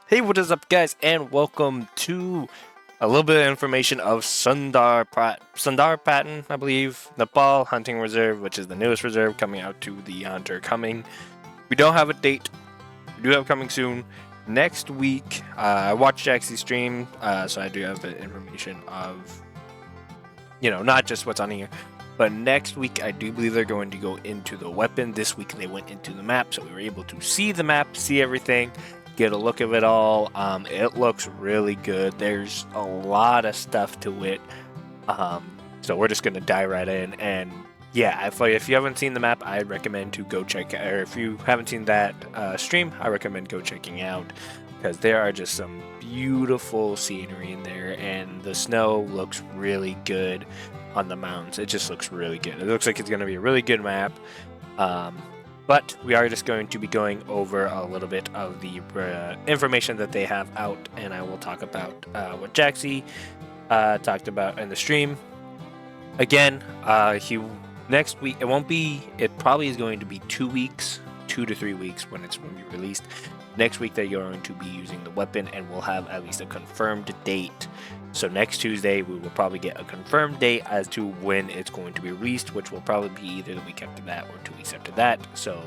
Hey, what is up, guys, and welcome to a little bit of information of Sundarpatan, I believe, Nepal Hunting Reserve, which is the newest reserve coming out to the Hunter coming. We don't have a date. We do have coming soon. Next week, I watched Jaxie's stream, so I do have the information of, not just what's on here. But next week, I do believe they're going to go into the weapon. This week, they went into the map, so we were able to see the map, see everything, get a look of it all. It looks really good. There's a lot of stuff to it. So we're just going to dive right in. And yeah, if you haven't seen the map, I recommend to go check it. Or if you haven't seen that stream, I recommend go checking out, because there are just some beautiful scenery in there, and the snow looks really good on the mountains. It just looks really good. It looks like it's going to be a really good map. But we are just going to be going over a little bit of the information that they have out, and I will talk about what Jaxie talked about in the stream. Again, next week, it probably is going to be 2 weeks, 2 to 3 weeks when it's going to be released. Next week, they're going to be using the weapon, and we'll have at least a confirmed date. So next Tuesday, we will probably get a confirmed date as to when it's going to be released, which will probably be either the week after that or 2 weeks after that. So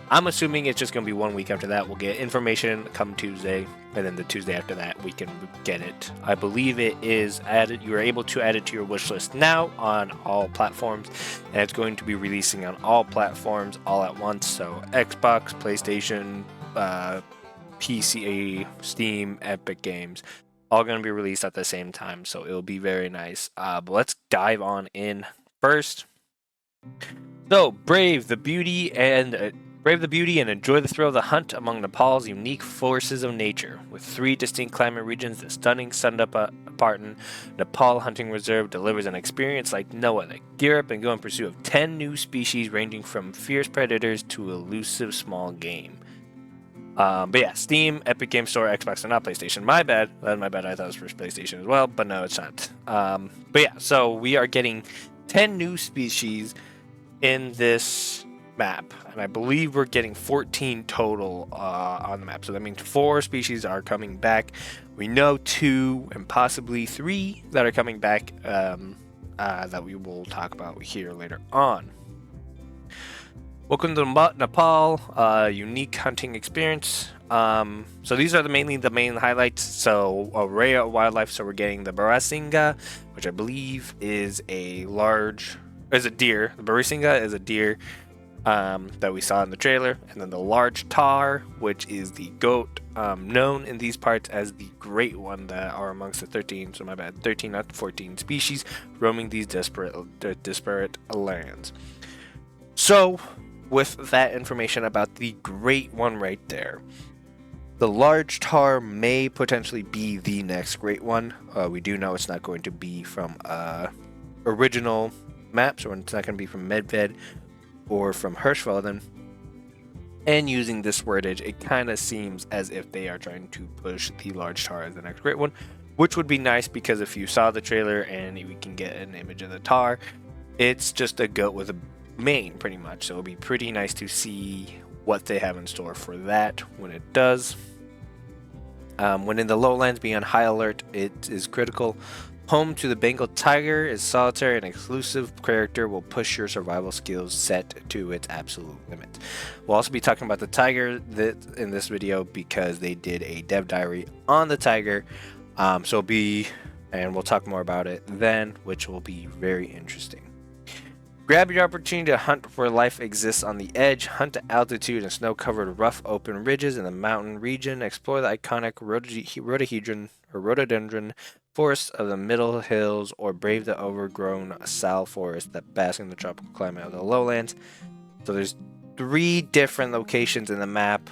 I'm assuming it's just going to be 1 week after that. We'll get information come Tuesday, and then the Tuesday after that, we can get it. I believe it is added. You are able to add it to your wish list now on all platforms, and it's going to be releasing on all platforms all at once. So Xbox, PlayStation, PC, Steam, Epic Games, all going to be released at the same time, so it'll be very nice. But let's dive on in first. So, brave the beauty and enjoy the thrill of the hunt among Nepal's unique forces of nature. With 3 distinct climate regions, the stunning Sundarpatan Nepal Hunting Reserve delivers an experience like no other. Gear up and go in pursuit of 10 new species ranging from fierce predators to elusive small game. But yeah, Steam, Epic Game Store, Xbox, and not PlayStation. My bad. That's my bad. I thought it was for PlayStation as well, but no, it's not. But yeah, so we are getting 10 new species in this map, and I believe we're getting 14 total on the map. So that means 4 species are coming back. We know 2 and possibly 3 that are coming back that we will talk about here later on. Welcome to Nepal, unique hunting experience. So these are mainly the main highlights. So a rare wildlife. So we're getting the Barasinga, which I believe is a deer. The Barasinga is a deer that we saw in the trailer, and then the large tar, which is the goat, known in these parts as the great one, that are amongst the 13. So my bad, 13 not 14 species roaming these disparate lands. So, with that information about the great one right there, the large tar may potentially be the next great one. We do know it's not going to be from original maps, or it's not going to be from Medved or from Hirschfelden. And using this wordage, it kind of seems as if they are trying to push the large tar as the next great one, which would be nice, because if you saw the trailer and we can get an image of the tar, it's just a goat with a mane, pretty much. So it'll be pretty nice to see what they have in store for that when it does. When in the lowlands, be on high alert. It is critical. Home to the Bengal tiger is solitary and exclusive character, will push your survival skills set to its absolute limit. We'll also be talking about the tiger in this video, because they did a dev diary on the tiger. And we'll talk more about it then, which will be very interesting. Grab your opportunity to hunt where life exists on the edge. Hunt at altitude and snow-covered rough open ridges in the mountain region. Explore the iconic rhododendron forests of the middle hills, or brave the overgrown sal forest that bask in the tropical climate of the lowlands. So there's 3 different locations in the map,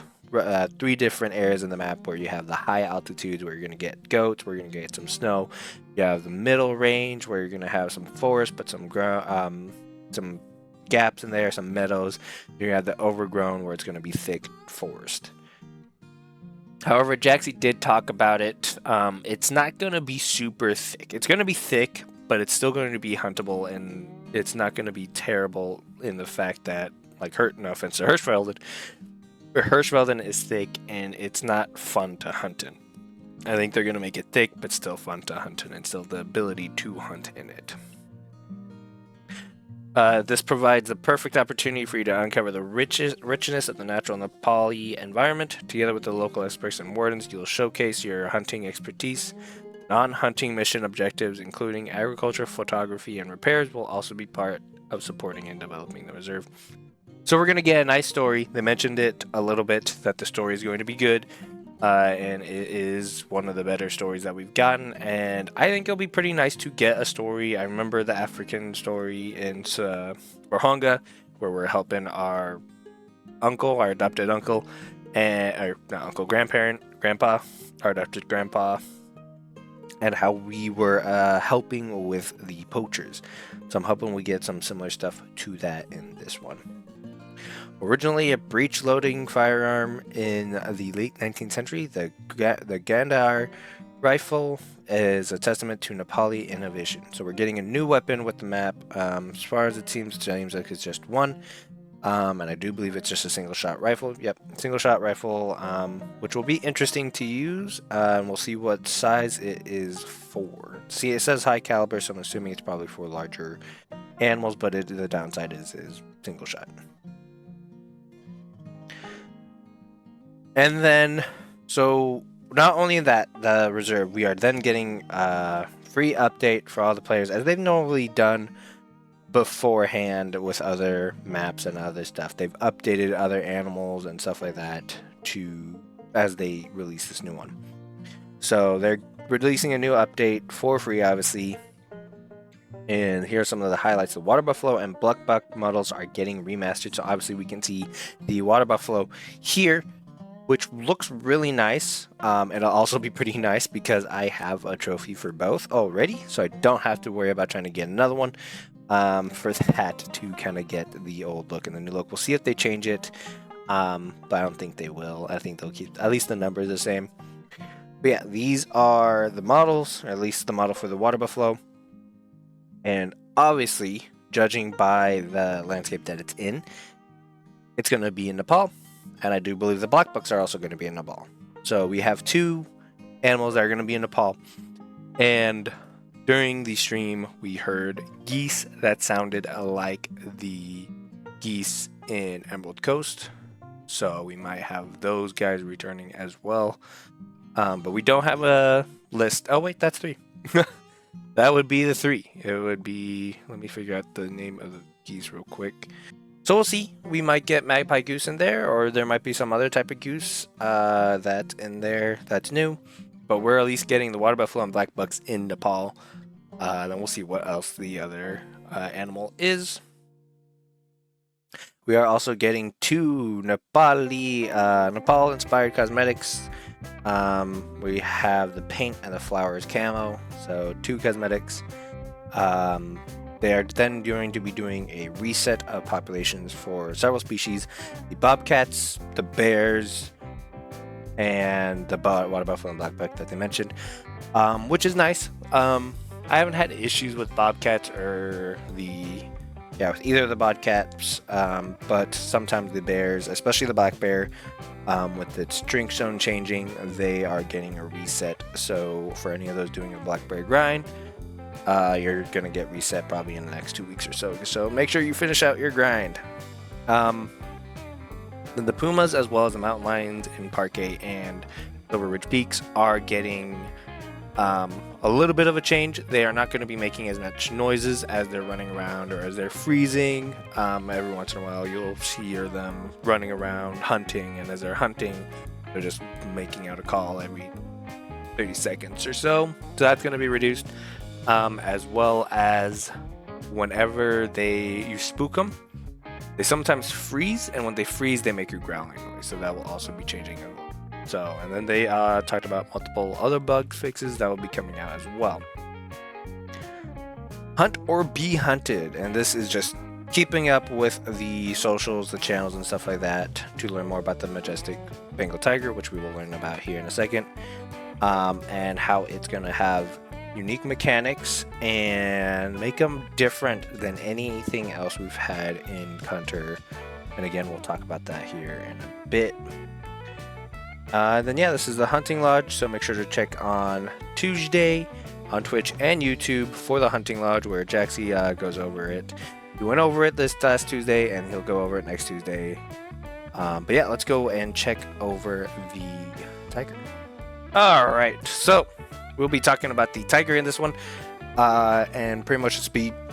3 different areas in the map where you have the high altitudes, where you're going to get goats, where you're going to get some snow. You have the middle range, where you're going to have some forest, but some gaps in there, some meadows. You have the overgrown, where it's going to be thick forest. However, Jaxie did talk about it. It's not going to be super thick. It's going to be thick, but it's still going to be huntable, and it's not going to be terrible in the fact that, like, no offense to Hirschfeld, Hirschfelden is thick, and it's not fun to hunt in. I think they're going to make it thick, but still fun to hunt in, and still the ability to hunt in it. This provides the perfect opportunity for you to uncover the richness of the natural Nepali environment. Together with the local experts and wardens, you'll showcase your hunting expertise. Non-hunting mission objectives, including agriculture, photography, and repairs, will also be part of supporting and developing the reserve. So we're going to get a nice story. They mentioned it a little bit, that the story is going to be good. And it is one of the better stories that we've gotten, and I think it'll be pretty nice to get a story. I remember the African story in Rohingya, where we're helping our uncle, our adopted uncle, and grandpa, our adopted grandpa, and how we were helping with the poachers. So I'm hoping we get some similar stuff to that in this one. Originally a breech-loading firearm in the late 19th century, the Gandhar rifle is a testament to Nepali innovation. So we're getting a new weapon with the map. As far as it seems like it's just one. And I do believe it's just a single-shot rifle. Yep, single-shot rifle, which will be interesting to use. And we'll see what size it is for. See, it says high caliber, so I'm assuming it's probably for larger animals, but the downside is single-shot. And then, so not only that, the reserve, we are then getting a free update for all the players, as they've normally done beforehand with other maps and other stuff. They've updated other animals and stuff like that as they release this new one. So they're releasing a new update for free, obviously. And here are some of the highlights. The water buffalo and black buck models are getting remastered. So obviously we can see the water buffalo here, which looks really nice. It'll also be pretty nice because I have a trophy for both already, so I don't have to worry about trying to get another one for that to kind of get the old look and the new look. We'll see if they change it, but I don't think they will. I think they'll keep at least the numbers the same. But yeah, these are the models, or at least the model for the water buffalo. And obviously, judging by the landscape that it's in, it's going to be in Nepal. And I do believe the black bucks are also going to be in Nepal. So we have two animals that are going to be in Nepal. And during the stream, we heard geese that sounded like the geese in Emerald Coast. So we might have those guys returning as well. But we don't have a list. Oh, wait, that's three. That would be the three. It would be... Let me figure out the name of the geese real quick. So we'll see. We might get magpie goose in there, or there might be some other type of goose that's in there that's new. But we're at least getting the water buffalo and black bucks in Nepal. Then we'll see what else the other animal is. We are also getting two Nepal-inspired cosmetics. We have the paint and the flowers camo, so two cosmetics. They are then going to be doing a reset of populations for several species: the bobcats, the bears, and the water buffalo and black buck that they mentioned, which is nice. I haven't had issues with bobcats or with either of the bobcats, but sometimes the bears, especially the black bear, with its drink zone changing, they are getting a reset. So for any of those doing a black bear grind, you're gonna get reset probably in the next 2 weeks or so. So make sure you finish out your grind. Then the pumas, as well as the mountain lions in Parquet and Silver Ridge Peaks, are getting a little bit of a change. They are not going to be making as much noises as they're running around or as they're freezing. Every once in a while you'll hear them running around hunting, and as they're hunting, they're just making out a call every 30 seconds or so. So that's going to be reduced. As well as whenever you spook them, they sometimes freeze, and when they freeze, they make a growling noise. So that will also be changing a little. So, and then they talked about multiple other bug fixes that will be coming out as well. Hunt or be hunted, and this is just keeping up with the socials, the channels, and stuff like that to learn more about the majestic Bengal tiger, which we will learn about here in a second, and how it's going to have unique mechanics and make them different than anything else we've had in Hunter And again, we'll talk about that here in a bit. Then yeah, this is the Hunting Lodge, so make sure to check on Tuesday on Twitch and YouTube for the Hunting Lodge, where Jaxie goes over it. He went over it this last Tuesday, and he'll go over it next Tuesday. But yeah, let's go and check over the tiger. Alright, so we'll be talking about the tiger in this one, and pretty much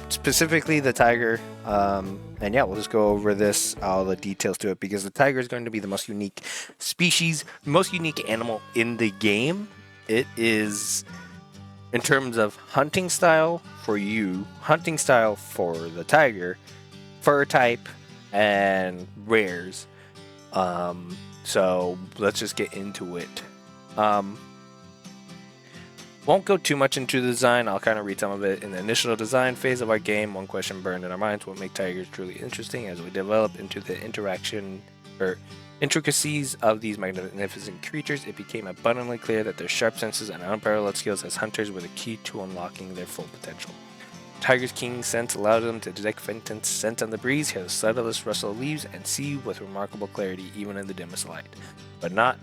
specifically the tiger. And yeah, we'll just go over this, all the details to it, because the tiger is going to be the most unique species, most unique animal in the game. It is, in terms of hunting style for you, hunting style for the tiger, fur type, and rares. So let's just get into it. Won't go too much into the design. I'll kind of read some of it. In the initial design phase of our game, one question burned in our minds: what makes tigers truly interesting? As we develop into the intricacies of these magnificent creatures, it became abundantly clear that their sharp senses and unparalleled skills as hunters were the key to unlocking their full potential. Tiger's keen sense allowed them to detect faint scent on the breeze, hear the subtlest rustle of leaves, and see with remarkable clarity even in the dimmest light. But not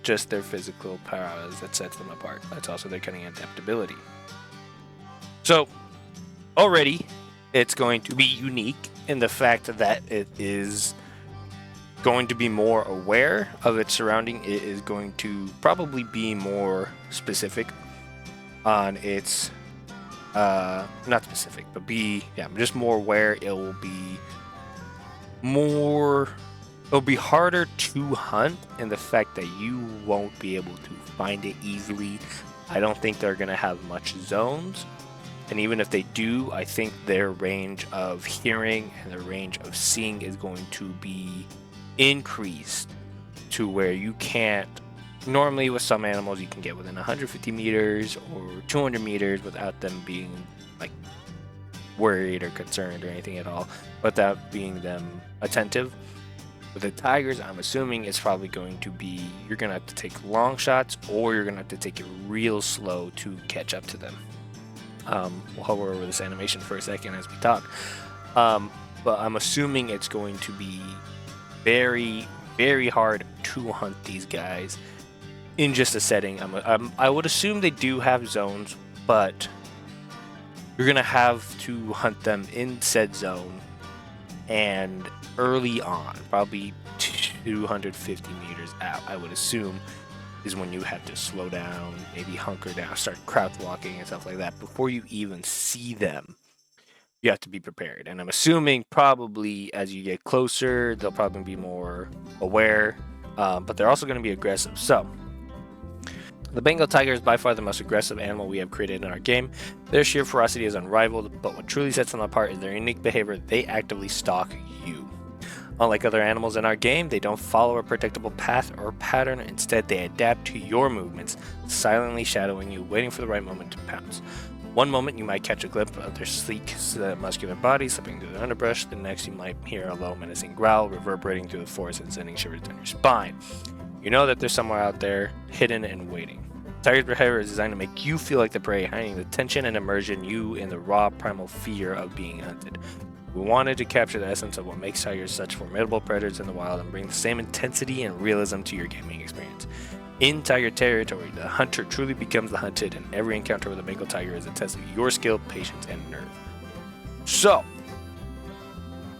just their physical powers that sets them apart. That's also their cunning and adaptability. So, already, it's going to be unique in the fact that it is going to be more aware of its surrounding. It is going to probably be more specific on its not specific, but just more aware. It'll be harder to hunt in the fact that you won't be able to find it easily. I don't think they're going to have much zones, and even if they do, I think their range of hearing and their range of seeing is going to be increased to where you can't. Normally with some animals you can get within 150 meters or 200 meters without them being like worried or concerned or anything at all, without being them attentive. With the tigers, I'm assuming it's probably going to be, you're going to have to take long shots, or you're going to have to take it real slow to catch up to them. We'll hover over this animation for a second as we talk. But I'm assuming it's going to be very, very hard to hunt these guys in just a setting. I would assume they do have zones, but you're going to have to hunt them in said zone and early on, probably 250 meters out, I would assume, is when you have to slow down, maybe hunker down, start crouch walking and stuff like that. Before you even see them, you have to be prepared. And I'm assuming probably as you get closer, they'll probably be more aware, but they're also going to be aggressive. So the Bengal tiger is by far the most aggressive animal we have created in our game. Their sheer ferocity is unrivaled, but what truly sets them apart is their unique behavior. They actively stalk you. Unlike other animals in our game, they don't follow a predictable path or pattern. Instead, they adapt to your movements, silently shadowing you, waiting for the right moment to pounce. One moment you might catch a glimpse of their sleek, muscular body slipping through the underbrush. The next you might hear a low, menacing growl reverberating through the forest and sending shivers down your spine. You know that they're somewhere out there, hidden and waiting. Tiger's behavior is designed to make you feel like the prey, hiding the tension and immersion you in the raw, primal fear of being hunted. We wanted to capture the essence of what makes tigers such formidable predators in the wild and bring the same intensity and realism to your gaming experience. In tiger territory, the hunter truly becomes the hunted, and every encounter with a Bengal tiger is a test of your skill, patience, and nerve. So,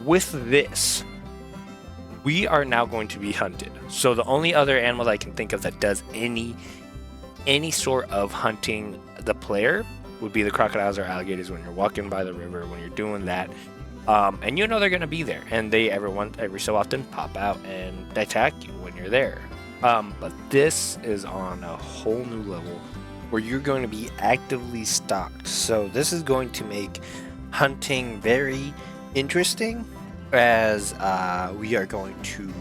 with this, we are now going to be hunted. So the only other animal I can think of that does any sort of hunting the player would be the crocodiles or alligators when you're walking by the river, when you're doing that. And you know they're going to be there, and they every so often pop out and attack you when you're there. But this is on a whole new level where you're going to be actively stalked. So this is going to make hunting very interesting, as we are going to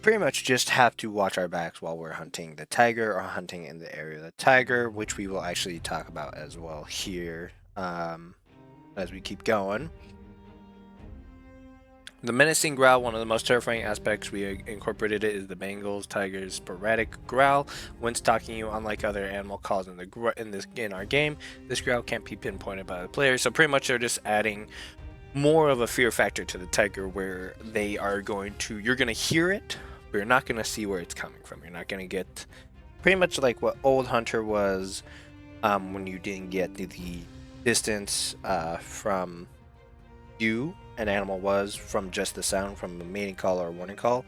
pretty much just have to watch our backs while we're hunting the tiger or hunting in the area of the tiger, which we will actually talk about as well here as we keep going. The menacing growl, one of the most terrifying aspects we incorporated it, is the Bengal tiger's sporadic growl when stalking you. Unlike other animal calls in our game, this growl can't be pinpointed by the player. So pretty much they're just adding more of a fear factor to the tiger, where they are you're going to hear it, but you're not going to see where it's coming from. You're not going to get pretty much like what Old Hunter was, when you didn't get the distance from you an animal was from just the sound from a mating call or a warning call.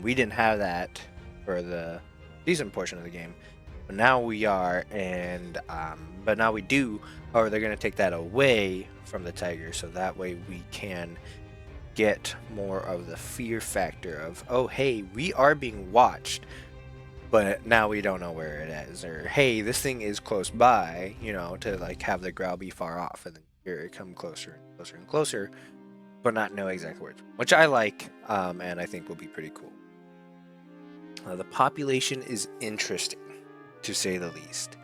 We didn't have that for the decent portion of the game, but now we are, and but now we do. Or they're going to take that away from the tiger, so that way we can get more of the fear factor of, oh hey, we are being watched, but now we don't know where it is, or hey, this thing is close by, you know, to like have the growl be far off and then hear it come closer and closer and closer, but not know exactly where it's from, which I like, and I think will be pretty cool. The population is interesting, to say the least.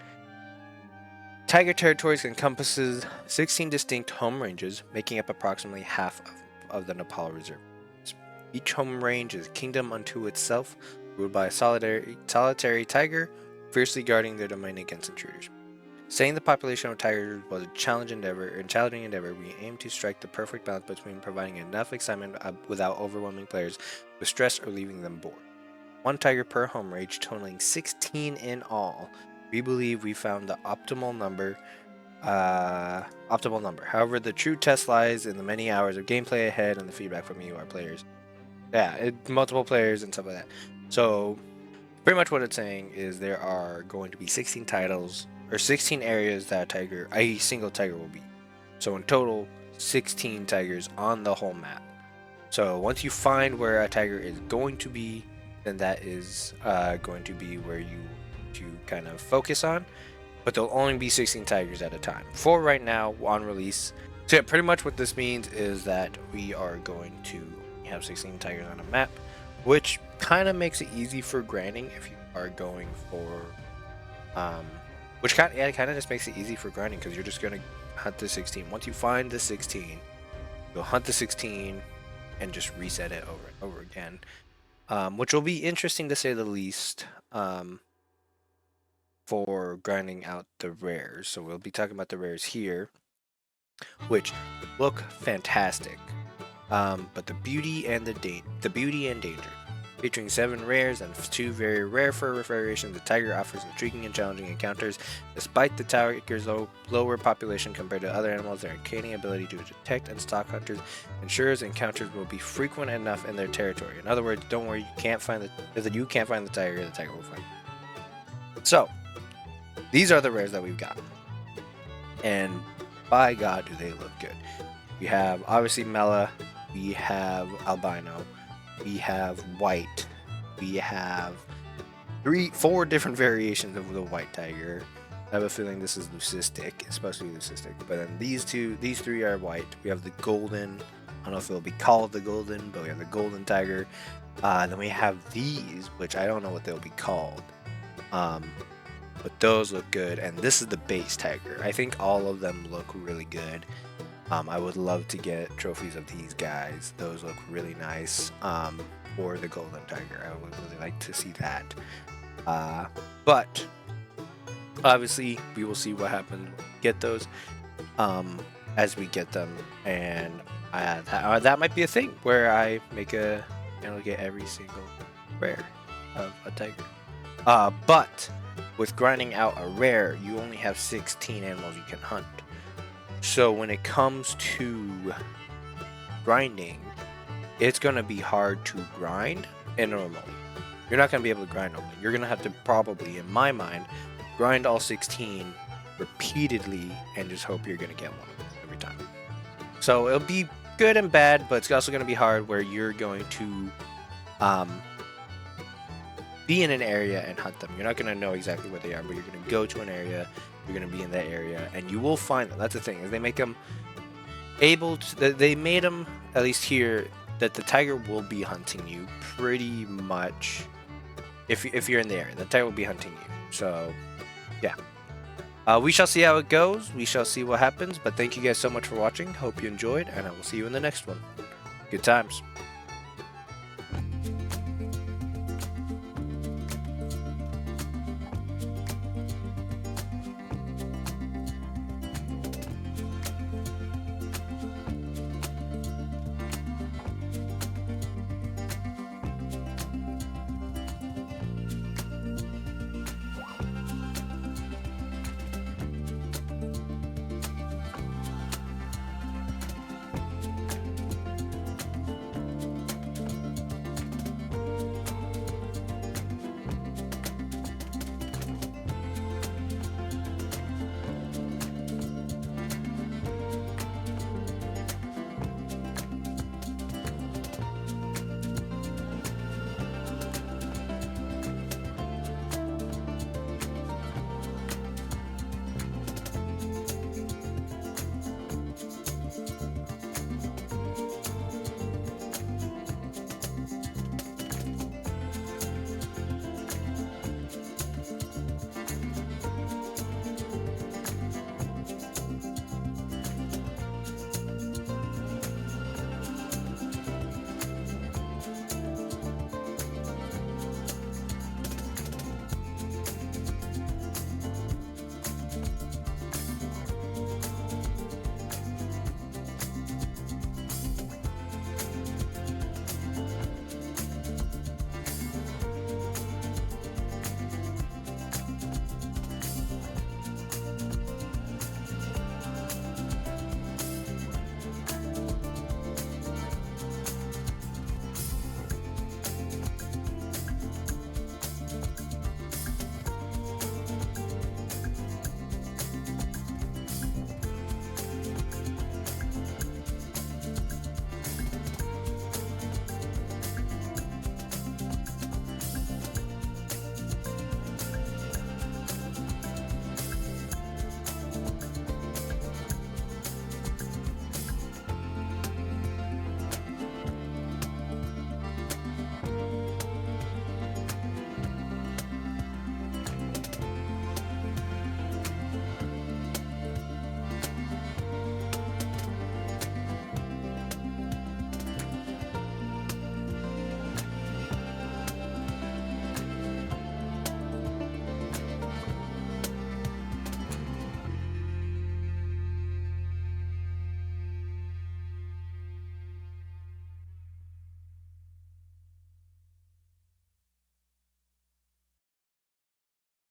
Tiger territories encompasses 16 distinct home ranges, making up approximately half of the Nepal Reserve. Each home range is a kingdom unto itself, ruled by a solitary tiger, fiercely guarding their domain against intruders. Saying the population of tigers was a challenging endeavor, we aim to strike the perfect balance between providing enough excitement without overwhelming players with stress or leaving them bored. One tiger per home range, totaling 16 in all. We believe we found the optimal number. However, the true test lies in the many hours of gameplay ahead and the feedback from you, our players. Yeah, multiple players and stuff like that. So, pretty much what it's saying is there are going to be 16 titles, or 16 areas that a single tiger will be. So in total, 16 tigers on the whole map. So once you find where a tiger is going to be, then that is going to be where you kind of focus on, but there'll only be 16 tigers at a time for right now on release. So yeah, pretty much what this means is that we are going to have 16 tigers on a map, which kind of makes it easy for grinding if you are going for which kind of just makes it easy for grinding, because you're just going to hunt the 16. Once you find the 16, you'll hunt the 16 and just reset it over and over again, which will be interesting to say the least, for grinding out the rares. So we'll be talking about the rares here, which look fantastic, but the beauty and danger, featuring 7 rares and 2 very rare fur variations. The tiger offers intriguing and challenging encounters. Despite the tiger's lower population compared to other animals, their uncanny ability to detect and stalk hunters ensures encounters will be frequent enough in their territory. In other words, don't worry, if you can't find the tiger will find you. So these are the rares that we've got, and by God, do they look good. We have obviously Mela, we have Albino, we have White, we have 4 different variations of the White Tiger. I have a feeling this is Leucistic. It's supposed to be Leucistic, but then these 3 are White. We have the Golden. I don't know if it'll be called the Golden, but we have the Golden Tiger. Then we have these, which I don't know what they'll be called. But those look good, and this is the base tiger. I think all of them look really good. I would love to get trophies of these guys. Those look really nice. Or the golden tiger, I would really like to see that. But obviously we will see what happens when we get those, as we get them, and that might be a thing where I make a get every single rare of a tiger. But with grinding out a rare, you only have 16 animals you can hunt. So when it comes to grinding, it's going to be hard to grind normally. You're not going to be able to grind normally. You're going to have to probably, in my mind, grind all 16 repeatedly and just hope you're going to get one of them every time. So it'll be good and bad, but it's also going to be hard where you're going to be in an area and hunt them. You're not going to know exactly where they are, but you're going to go to an area, you're going to be in that area, and you will find them. That's the thing, is they make them able to, they made them, at least here, that the tiger will be hunting you pretty much. If you're in the area, the tiger will be hunting you. So yeah, we shall see how it goes. We shall see what happens, but thank you guys so much for watching. Hope you enjoyed, and I will see you in the next one. Good times.